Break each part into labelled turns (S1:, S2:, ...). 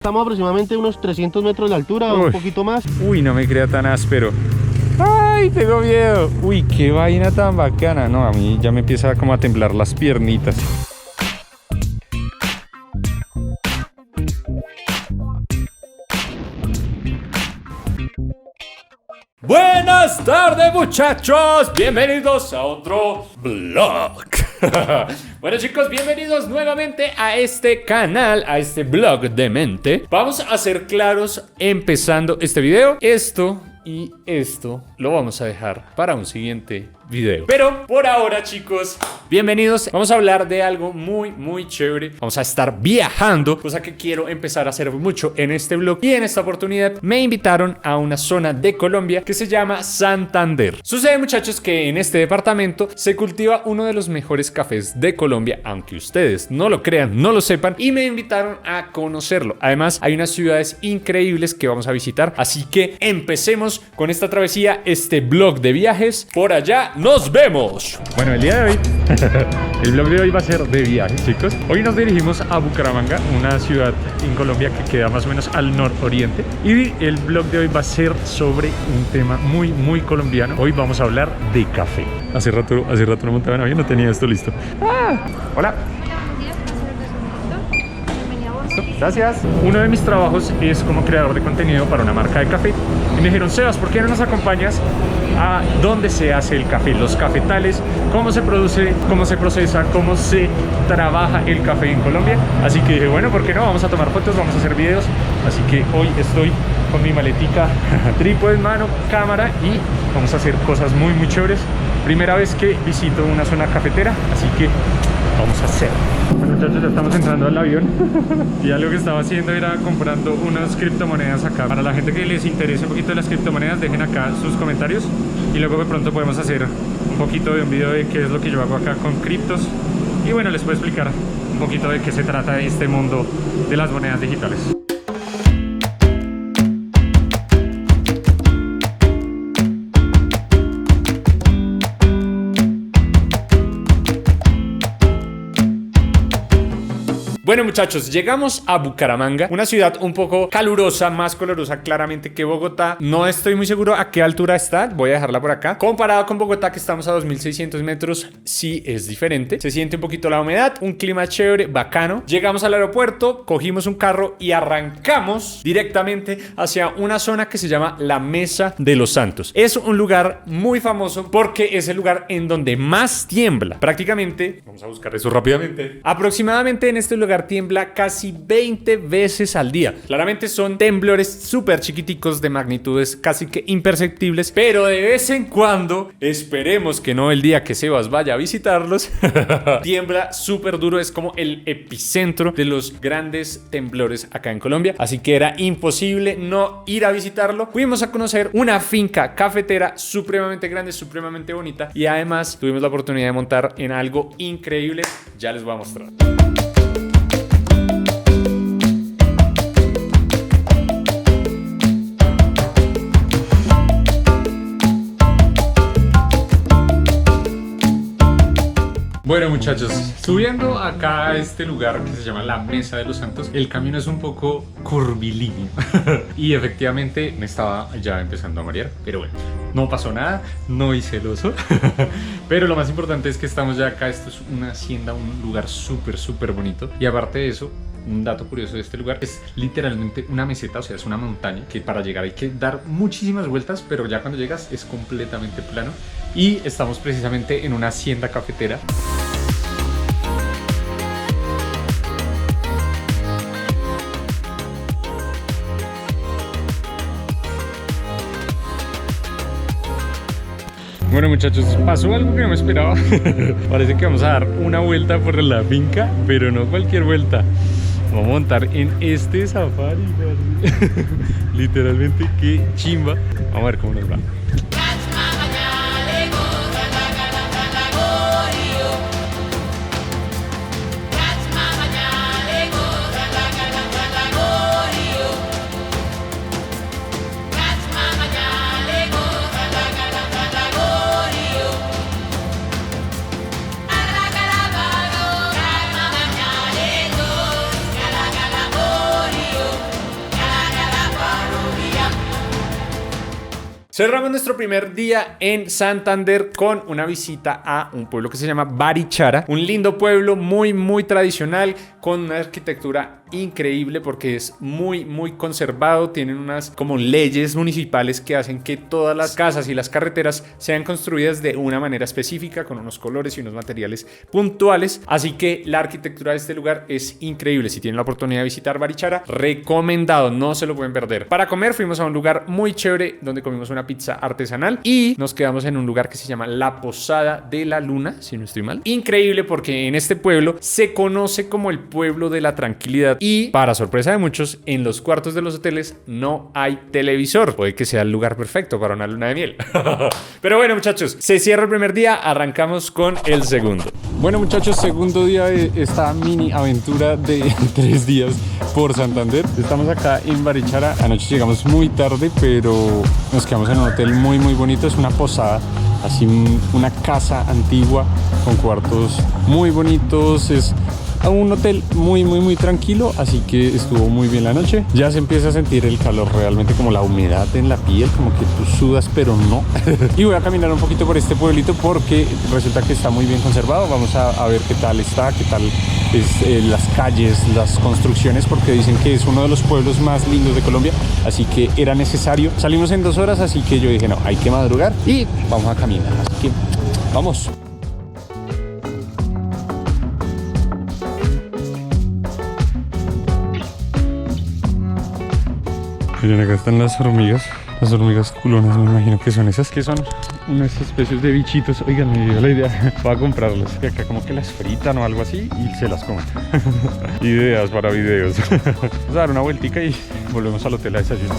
S1: Estamos aproximadamente unos 300 metros de altura, un poquito más.
S2: Uy, no me crea tan áspero. ¡Ay, tengo miedo! Uy, qué vaina tan bacana. No, a mí ya me empieza como a temblar las piernitas. Buenas tardes, muchachos. Bienvenidos a otro vlog. Bueno, chicos, bienvenidos nuevamente a este canal, a este vlog de mente. Vamos a ser claros empezando este video. Esto y esto lo vamos a dejar para un siguiente video. Pero por ahora, chicos, bienvenidos. Vamos a hablar de algo muy chévere. Vamos a estar viajando, cosa que quiero empezar a hacer mucho en este vlog. Y en esta oportunidad me invitaron a una zona de Colombia que se llama Santander. Sucede, muchachos, que en este departamento se cultiva uno de los mejores cafés de Colombia, aunque ustedes no lo crean, no lo sepan, y me invitaron a conocerlo. Además, hay unas ciudades increíbles que vamos a visitar, así que empecemos con esta travesía, este vlog de viajes. Por allá nos vemos. Bueno, el día de hoy el vlog de hoy va a ser de viajes, chicos. Hoy nos dirigimos a Bucaramanga, una ciudad en Colombia que queda más o menos al nororiente, y el vlog de hoy va a ser sobre un tema muy colombiano. Hoy vamos a hablar de café. Hace rato no montaba en avión, no tenía esto listo. Hola. Gracias. Uno de mis trabajos es como creador de contenido para una marca de café. Y me dijeron, Sebas, ¿por qué no nos acompañas a dónde se hace el café? Los cafetales, cómo se produce, cómo se procesa, cómo se trabaja el café en Colombia. Así que dije, bueno, ¿por qué no? Vamos a tomar fotos, vamos a hacer videos. Así que hoy estoy con mi maletica, trípode en mano, cámara, y vamos a hacer cosas muy chéveres. Primera vez que visito una zona cafetera, así que vamos a hacer. Bueno, muchachos, ya estamos entrando al avión y algo que estaba haciendo era comprando unas criptomonedas acá. Para la gente que les interese un poquito de las criptomonedas, dejen acá sus comentarios y luego de pronto podemos hacer un poquito de un video de qué es lo que yo hago acá con criptos. Y bueno, les puedo explicar un poquito de qué se trata este mundo de las monedas digitales. Bueno, muchachos, llegamos a Bucaramanga, una ciudad un poco calurosa, más calurosa claramente que Bogotá. No estoy muy seguro a qué altura está, voy a dejarla por acá. Comparado con Bogotá, que estamos a 2600 metros, sí es diferente. Se siente un poquito la humedad, un clima chévere, bacano. Llegamos al aeropuerto, cogimos un carro y arrancamos directamente hacia una zona que se llama la Mesa de los Santos. Es un lugar muy famoso porque es el lugar en donde más tiembla. Prácticamente, vamos a buscar eso rápidamente, aproximadamente en este lugar tiembla casi 20 veces al día. Claramente son temblores súper chiquiticos de magnitudes casi que imperceptibles, pero de vez en cuando, esperemos que no el día que Sebas vaya a visitarlos, tiembla súper duro. Es como el epicentro de los grandes temblores acá en Colombia, así que era imposible no ir a visitarlo. Fuimos a conocer una finca cafetera supremamente grande, supremamente bonita, y además tuvimos la oportunidad de montar en algo increíble. Ya les voy a mostrar. Bueno, muchachos, subiendo acá a este lugar que se llama la Mesa de los Santos, el camino es un poco curvilíneo y efectivamente me estaba ya empezando a marear, pero bueno, no pasó nada, no hice el oso. Pero lo más importante es que estamos ya acá. Esto es una hacienda, un lugar súper bonito, y aparte de eso, un dato curioso de este lugar es literalmente una meseta, o sea, es una montaña que para llegar hay que dar muchísimas vueltas, pero ya cuando llegas es completamente plano. Y estamos precisamente en una hacienda cafetera. Bueno, muchachos, pasó algo que no me esperaba. Parece que vamos a dar una vuelta por la finca, pero no cualquier vuelta. Vamos a montar en este safari. Literalmente, qué chimba. Vamos a ver cómo nos va. Cerramos nuestro primer día en Santander con una visita a un pueblo que se llama Barichara, un lindo pueblo muy tradicional con una arquitectura increíble porque es muy conservado. Tienen unas como leyes municipales que hacen que todas las casas y las carreteras sean construidas de una manera específica, con unos colores y unos materiales puntuales. Así que la arquitectura de este lugar es increíble. Si tienen la oportunidad de visitar Barichara, recomendado, no se lo pueden perder. Para comer fuimos a un lugar muy chévere donde comimos una pizza artesanal y nos quedamos en un lugar que se llama La Posada de la Luna, si no estoy mal. Increíble porque en este pueblo se conoce como el pueblo de la tranquilidad y, para sorpresa de muchos, en los cuartos de los hoteles no hay televisor. Puede que sea el lugar perfecto para una luna de miel. Pero bueno, muchachos, se cierra el primer día, arrancamos con el segundo.
S3: Bueno, muchachos, segundo día de esta mini aventura de 3 días por Santander. Estamos acá en Barichara. Anoche llegamos muy tarde, pero nos quedamos en un hotel muy bonito. Es una posada, así una casa antigua con cuartos muy bonitos. Es un hotel muy tranquilo, así que estuvo muy bien la noche. Ya se empieza a sentir el calor, realmente como la humedad en la piel, como que tú sudas pero no. Y voy a caminar un poquito por este pueblito porque resulta que está muy bien conservado. Vamos a ver qué tal está, qué tal es las calles, las construcciones, porque dicen que es uno de los pueblos más lindos de Colombia, así que era necesario. Salimos en 2 horas, así que yo dije no, hay que madrugar y vamos a caminar, así que vamos. Miren, acá están las hormigas culonas, me imagino que son esas, que son unas especies de bichitos. Oigan, me dio la idea, voy a comprarlas, que acá como que las fritan o algo así y se las comen. Ideas para videos. Vamos a dar una vueltica y volvemos al hotel a desayunar.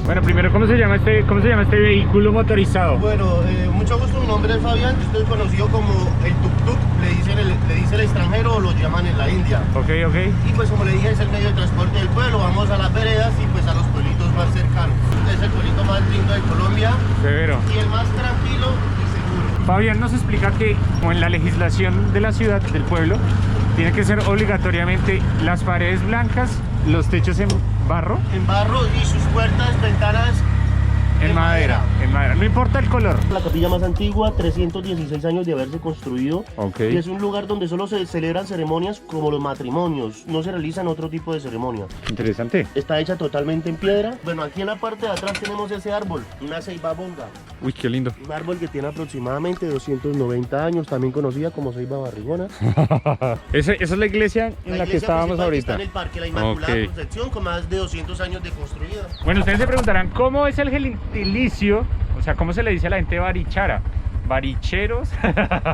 S3: Bueno, primero, ¿cómo se llama este vehículo motorizado?
S1: Bueno, mucho gusto, mi nombre es Fabián, yo estoy conocido como el tuk-tuk, le dice el extranjero o lo llaman en la India.
S3: Ok.
S1: Y pues como le dije, es el medio de transporte del pueblo, vamos a las veredas y pues a los pueblitos más cercanos. Es el pueblito más lindo de Colombia.
S3: Severo.
S1: Y el más tranquilo y seguro.
S3: Fabián nos explica que, como en la legislación de la ciudad, del pueblo, tiene que ser obligatoriamente las paredes blancas, los techos en barro.
S1: En barro y sus puertas, ventanas
S3: en madera. No importa el color.
S1: La capilla más antigua, 316 años de haberse construido.
S3: Okay.
S1: Y es un lugar donde solo se celebran ceremonias como los matrimonios. No se realizan otro tipo de ceremonias.
S3: Interesante.
S1: Está hecha totalmente en piedra. Bueno, aquí en la parte de atrás tenemos ese árbol, una ceiba bonga.
S3: Uy, qué lindo.
S1: Un árbol que tiene aproximadamente 290 años, también conocida como ceiba barrigona.
S3: Esa es la iglesia en la que estábamos ahorita.
S1: Está en el Parque La Inmaculada Concepción, con más de 200 años de construida.
S3: Bueno, ustedes se preguntarán, ¿cómo es el gentilicio? O sea, ¿cómo se le dice a la gente Barichara? ¿Baricheros?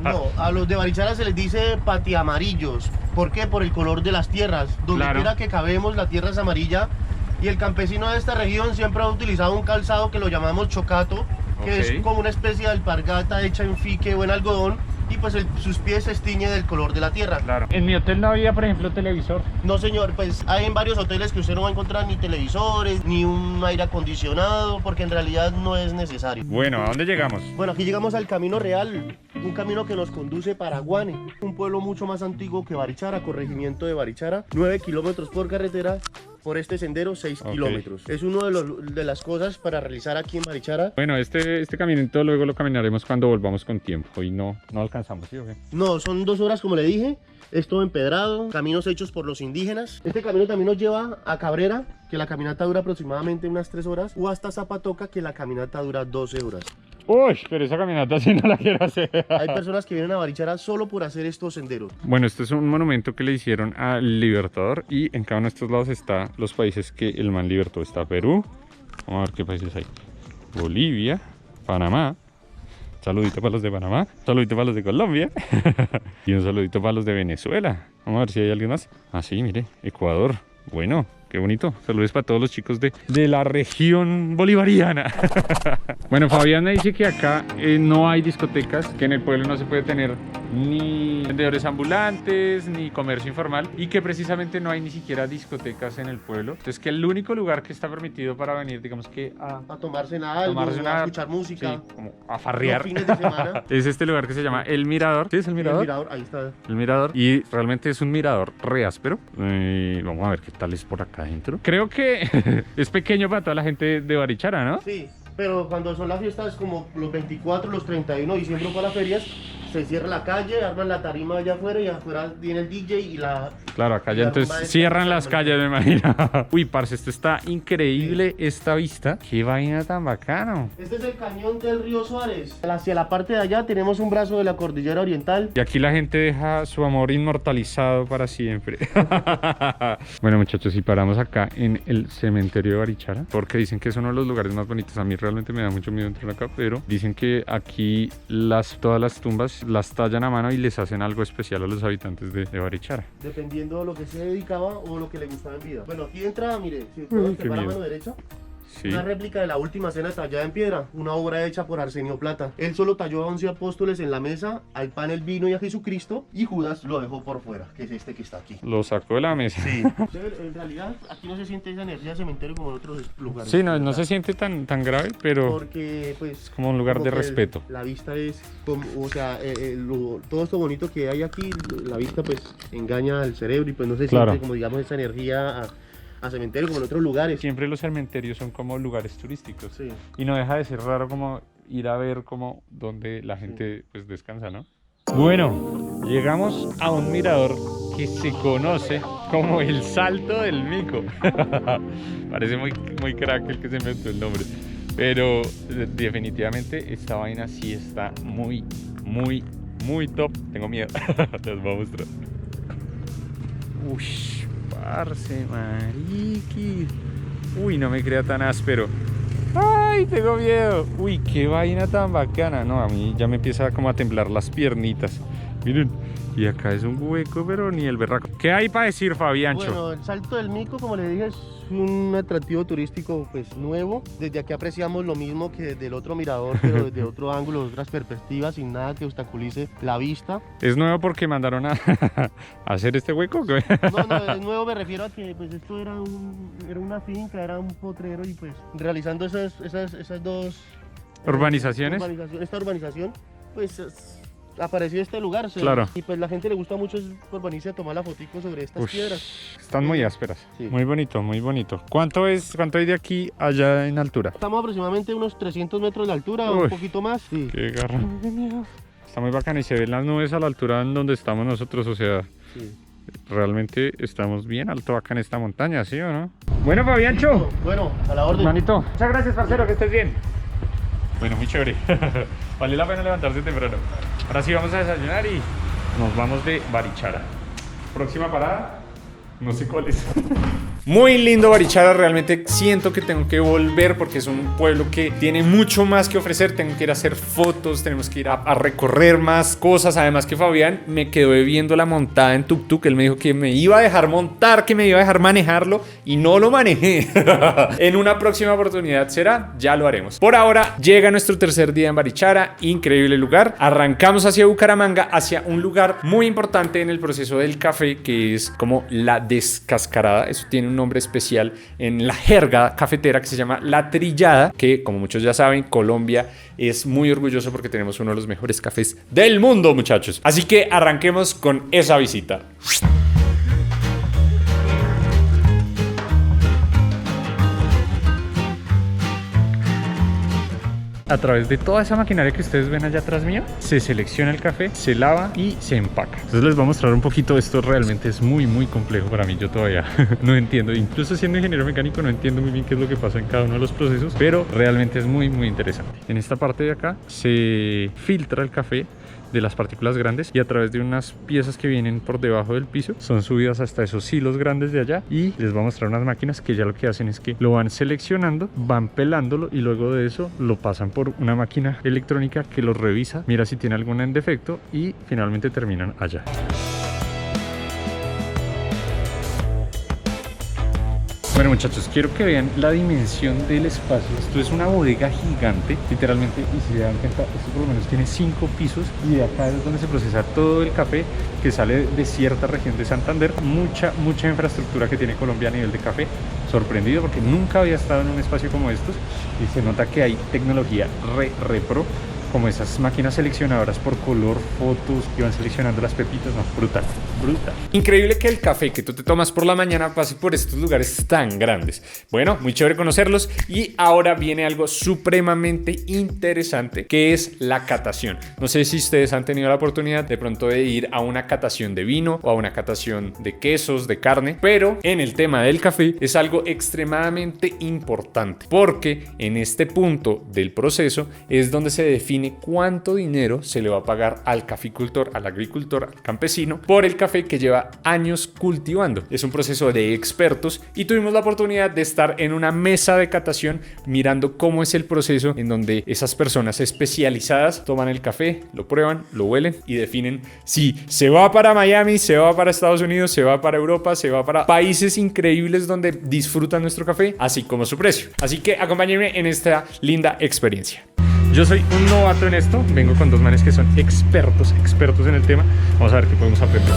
S1: No, a los de Barichara se les dice patiamarillos. ¿Por qué? Por el color de las tierras. Donde quiera que cabemos, la tierra es amarilla. Y el campesino de esta región siempre ha utilizado un calzado que lo llamamos chocato, que es como una especie de alpargata hecha en fique o en algodón, y pues sus pies se tiñen del color de la tierra.
S3: Claro. En mi hotel no había, por ejemplo, televisor.
S1: No, señor, pues hay en varios hoteles que usted no va a encontrar ni televisores, ni un aire acondicionado, porque en realidad no es necesario.
S3: Bueno, ¿a dónde llegamos?
S1: Bueno, aquí llegamos al Camino Real, un camino que nos conduce para Guane, un pueblo mucho más antiguo que Barichara, corregimiento de Barichara, 9 kilómetros por carretera. Por este sendero 6 kilómetros. Es uno de las cosas para realizar aquí en Barichara.
S3: Bueno, este caminito luego lo caminaremos cuando volvamos con tiempo. Hoy no alcanzamos, ¿sí o qué?
S1: No, son 2 horas como le dije. Es todo empedrado, caminos hechos por los indígenas. Este camino también nos lleva a Cabrera, que la caminata dura aproximadamente unas 3 horas, o hasta Zapatoca, que la caminata dura 12 horas.
S3: Uy, pero esa caminata sí no la quiero hacer.
S1: Hay personas que vienen a Barichara solo por hacer estos senderos.
S3: Bueno, este es un monumento que le hicieron al Libertador y en cada uno de estos lados están los países que el man libertó. Está Perú, vamos a ver qué países hay. Bolivia, Panamá. Saludito para los de Panamá, saludito para los de Colombia y un saludito para los de Venezuela. Vamos a ver si hay alguien más. Ah, sí, mire, Ecuador. Bueno, qué bonito. Saludos para todos los chicos de la región bolivariana. Bueno, Fabián me dice que acá no hay discotecas, que en el pueblo no se puede tener ni vendedores ambulantes, ni comercio informal, y que precisamente no hay ni siquiera discotecas en el pueblo. Entonces que el único lugar que está permitido para venir, digamos que a
S1: tomarse algo, a escuchar música,
S3: sí, como a farrear,
S1: los fines de semana,
S3: es este lugar que se llama El Mirador. ¿Sí es El Mirador?
S1: El Mirador, ahí está.
S3: El Mirador, y realmente es un mirador re áspero. Vamos a ver qué tal es por acá adentro. Creo que es pequeño para toda la gente de Barichara, ¿no?
S1: Sí, pero cuando son las fiestas como los 24, los 31 de diciembre para las ferias, se cierra la calle, arman la tarima allá afuera y afuera viene el DJ y la...
S3: Claro, acá ya entonces cierran las calles, me imagino. Uy, parce, esto está increíble, sí. Esta vista. Qué vaina tan bacano.
S1: Este es el cañón del río Suárez. Hacia la parte de allá tenemos un brazo de la cordillera oriental.
S3: Y aquí la gente deja su amor inmortalizado para siempre. Bueno, muchachos, y paramos acá en el cementerio de Barichara, porque dicen que es uno de los lugares más bonitos. A mí realmente me da mucho miedo entrar acá, pero dicen que aquí todas las tumbas las tallan a mano y les hacen algo especial a los habitantes de Barichara.
S1: Dependiendo de lo que se dedicaba o lo que le gustaba en vida. Bueno, aquí entra, mire, si puedo observar a mano derecha, sí. Una réplica de la última cena tallada en piedra, una obra hecha por Arsenio Plata. Él solo talló a 11 apóstoles en la mesa, al pan, el vino y a Jesucristo, y Judas lo dejó por fuera, que es este que está aquí.
S3: Lo sacó de la mesa.
S1: Sí. En realidad, aquí no se siente esa energía de cementerio como en otros lugares.
S3: Sí, no se siente tan grave, pero
S1: porque pues
S3: es como un lugar de respeto.
S1: La vista es, como, o sea, todo esto bonito que hay aquí, la vista pues engaña al cerebro y pues no se siente como digamos esa energía a cementerio como en otros lugares.
S3: Siempre los cementerios son como lugares turísticos,
S1: sí.
S3: Y no deja de ser raro como ir a ver como donde la gente pues descansa, ¿no? Bueno, llegamos a un mirador que se conoce como el Salto del Mico. Parece muy crack el que se inventó el nombre, pero definitivamente esta vaina sí está muy top. Tengo miedo. Les voy a mostrar. Uy, parce, mariqui. Uy, no me crea tan áspero. Ay, tengo miedo. Uy, qué vaina tan bacana. No, a mí ya me empieza como a temblar las piernitas. Miren, y acá es un hueco, pero ni el berraco. ¿Qué hay para decir, Fabiancho?
S1: Bueno, el Salto del Mico, como le dije, es un atractivo turístico pues nuevo. Desde aquí apreciamos lo mismo que desde el otro mirador, pero desde otro ángulo, otras perspectivas, sin nada que obstaculice la vista.
S3: ¿Es nuevo porque mandaron a hacer este hueco?
S1: No, es nuevo, me refiero a que pues esto era una finca, era un potrero y pues realizando esas dos
S3: urbanizaciones.
S1: Esta urbanización, pues apareció este lugar,
S3: claro.
S1: Y pues la gente le gusta mucho por venirse a tomar la fotico sobre estas piedras.
S3: Están muy ásperas,
S1: sí.
S3: Muy bonito, muy bonito. ¿Cuánto hay de aquí allá en altura?
S1: Estamos aproximadamente unos 300 metros de altura, un poquito más. Sí.
S3: Qué garra. Está muy bacano y se ven las nubes a la altura en donde estamos nosotros, o sea, sí. Realmente estamos bien alto acá en esta montaña, ¿sí o no? Bueno, Fabiancho.
S1: Bueno, a la orden.
S3: Manito. Muchas gracias, parcero, que estés bien. Bueno, muy chévere. Vale la pena levantarse temprano. Ahora sí vamos a desayunar y nos vamos de Barichara. Próxima parada, no sé cuál es. Muy lindo Barichara, realmente siento que tengo que volver porque es un pueblo que tiene mucho más que ofrecer. Tengo que ir a hacer fotos, tenemos que ir a recorrer más cosas. Además que Fabián me quedó viendo la montada en tuk-tuk. Él me dijo que me iba a dejar montar, que me iba a dejar manejarlo y no lo manejé. En una próxima oportunidad será, ya lo haremos. Por ahora llega nuestro tercer día en Barichara, increíble lugar. Arrancamos hacia Bucaramanga, hacia un lugar muy importante en el proceso del café que es como la descascarada. Eso tiene un nombre especial en la jerga cafetera que se llama la trillada, que como muchos ya saben, Colombia es muy orgulloso porque tenemos uno de los mejores cafés del mundo, muchachos. Así que arranquemos con esa visita. A través de toda esa maquinaria que ustedes ven allá atrás mío, se selecciona el café, se lava y se empaca. Entonces les voy a mostrar un poquito. Esto realmente es muy complejo para mí. Yo todavía no entiendo, incluso siendo ingeniero mecánico no entiendo muy bien qué es lo que pasa en cada uno de los procesos, pero realmente es muy interesante. En esta parte de acá se filtra el café de las partículas grandes y a través de unas piezas que vienen por debajo del piso son subidas hasta esos hilos grandes de allá, y les voy a mostrar unas máquinas que ya lo que hacen es que lo van seleccionando, van pelándolo y luego de eso lo pasan por una máquina electrónica que lo revisa, mira si tiene alguna en defecto y finalmente terminan allá. Bueno, muchachos, quiero que vean la dimensión del espacio. Esto es una bodega gigante, literalmente, y si se dan cuenta, esto por lo menos tiene 5 pisos y de acá es donde se procesa todo el café que sale de cierta región de Santander. Mucha infraestructura que tiene Colombia a nivel de café. Sorprendido porque nunca había estado en un espacio como estos y se nota que hay tecnología re pro, como esas máquinas seleccionadoras por color, fotos que van seleccionando las pepitas. No, brutal.
S2: Increíble que el café que tú te tomas por la mañana pase por estos lugares tan grandes. Bueno, muy chévere conocerlos y ahora viene algo supremamente interesante que es la catación. No sé si ustedes han tenido la oportunidad de pronto de ir a una catación de vino o a una catación de quesos, de carne, pero en el tema del café es algo extremadamente importante porque en este punto del proceso es donde se define cuánto dinero se le va a pagar al caficultor, al agricultor, al campesino por el café que lleva años cultivando. Es un proceso de expertos y tuvimos la oportunidad de estar en una mesa de catación mirando cómo es el proceso en donde esas personas especializadas toman el café, lo prueban, lo huelen y definen si se va para Miami, se va para Estados Unidos, se va para Europa, se va para países increíbles donde disfrutan nuestro café, así como su precio. Así que acompáñenme en esta linda experiencia.
S3: Yo soy un novato en esto, vengo con dos manes que son expertos en el tema. Vamos a ver qué podemos aprender.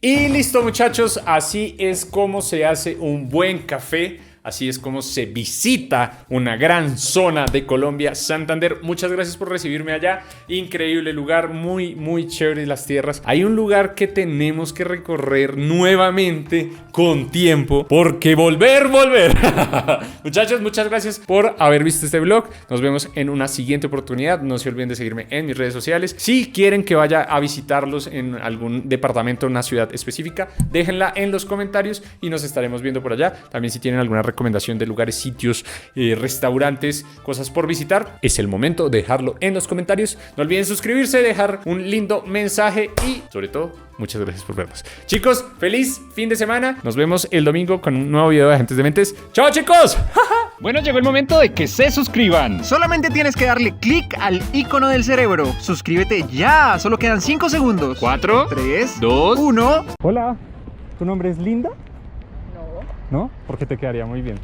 S2: Y listo, muchachos, así es como se hace un buen café. Así es como se visita una gran zona de Colombia, Santander. Muchas gracias por recibirme allá. Increíble lugar, muy chévere las tierras. Hay un lugar que tenemos que recorrer nuevamente con tiempo, porque volver. Muchachos, muchas gracias por haber visto este vlog. Nos vemos en una siguiente oportunidad. No se olviden de seguirme en mis redes sociales. Si quieren que vaya a visitarlos en algún departamento o una ciudad específica, déjenla en los comentarios y nos estaremos viendo por allá. También si tienen alguna recomendación de lugares, sitios, restaurantes, cosas por visitar, es el momento de dejarlo en los comentarios. No olviden suscribirse, dejar un lindo mensaje y sobre todo, muchas gracias por vernos. Chicos, feliz fin de semana. Nos vemos el domingo con un nuevo video de Agentes de Mentes. ¡Chao, chicos!
S4: Bueno, llegó el momento de que se suscriban.
S5: Solamente tienes que darle clic al icono del cerebro. Suscríbete ya, solo quedan 5 segundos.
S4: 4,
S5: 3,
S4: 2,
S5: 1.
S3: Hola, ¿tu nombre es Linda? ¿No? Porque te quedaría muy bien.